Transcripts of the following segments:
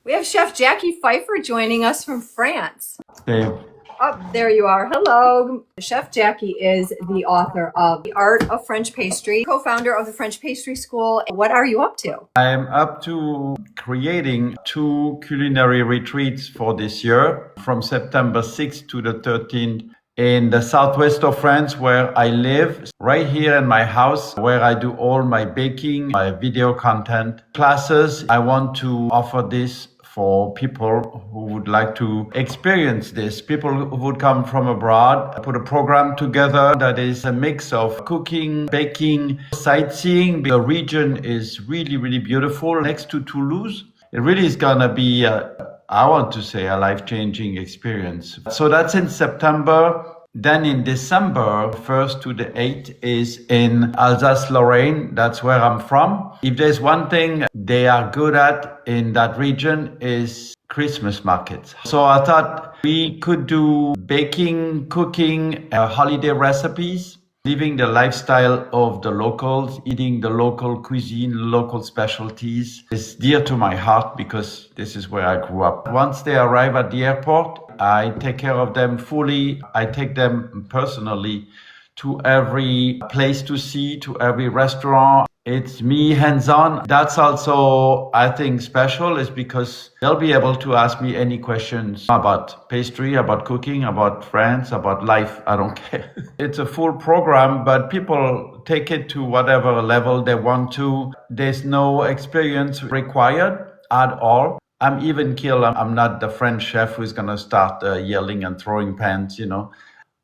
We have Chef Jacquy Pfeiffer joining us from France. Hey. Oh, there you are. Hello. Chef Jacquy is the author of The Art of French Pastry, co-founder of the French Pastry School. What are you up to? I'm up to creating 2 culinary retreats for this year from September 6th to the 13th in the southwest of France where I live, right here in my house where I do all my baking, my video content classes. I want to offer this for people who would like to experience this. People who would come from abroad. I put a program together that is a mix of cooking, baking, sightseeing. The region is really, really beautiful next to Toulouse. It really is gonna be, I want to say, a life-changing experience. So that's in September. Then in December 1st to the 8th is in Alsace-Lorraine. That's where I'm from. If there's one thing they are good at in that region is Christmas markets. So I thought we could do baking, cooking, holiday recipes, living the lifestyle of the locals, eating the local cuisine, local specialties. It's dear to my heart because this is where I grew up. Once they arrive at the airport, I take care of them fully. I take them personally to every place to see, to every restaurant. It's me hands-on. That's also, I think, special is because they'll be able to ask me any questions about pastry, about cooking, about France, about life. I don't care. It's a full program, but people take it to whatever level they want to. There's no experience required at all. I'm even killed. I'm not the French chef who's going to start yelling and throwing pans,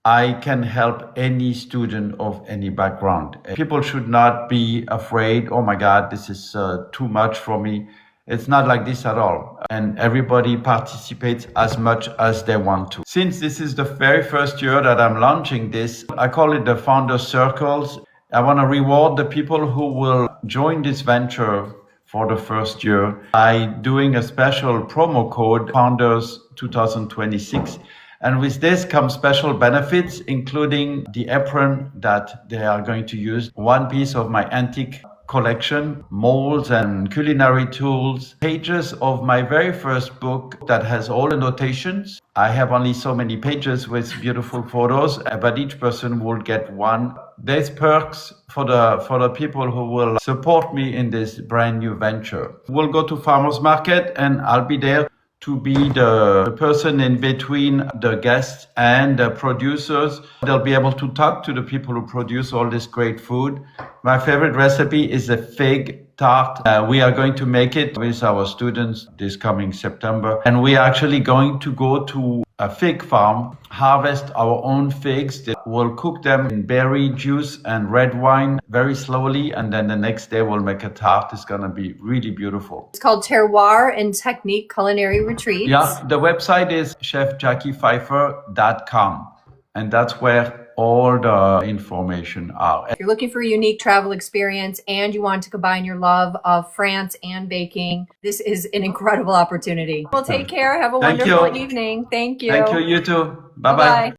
I can help any student of any background. People should not be afraid, oh my God, this is too much for me. It's not like this at all. And everybody participates as much as they want to. Since this is the very first year that I'm launching this, I call it the Founder Circles. I want to reward the people who will join this venture for the first year by doing a special promo code, Founders 2026. And with this comes special benefits, including the apron that they are going to use, one piece of my antique collection, molds and culinary tools, pages of my very first book that has all the notations. I have only so many pages with beautiful photos, but each person will get one. There's perks for the people who will support me in this brand new venture. We'll go to farmers market and I'll be there to be the person in between the guests and the producers. They'll be able to talk to the people who produce all this great food. My favorite recipe is a fig tart. We are going to make it with our students this coming September. And we are actually going to go to a fig farm, harvest our own figs. We'll cook them in berry juice and red wine very slowly. And then the next day we'll make a tart. It's going to be really beautiful. It's called Terroir Technique Culinary Retreats. Yeah, the website is chefjackypfeiffer.com. And that's where all the information are. If you're looking for a unique travel experience and you want to combine your love of France and baking, this is an incredible opportunity. Well, take care. Have a wonderful evening. Thank you. Thank you. You too. Bye-bye.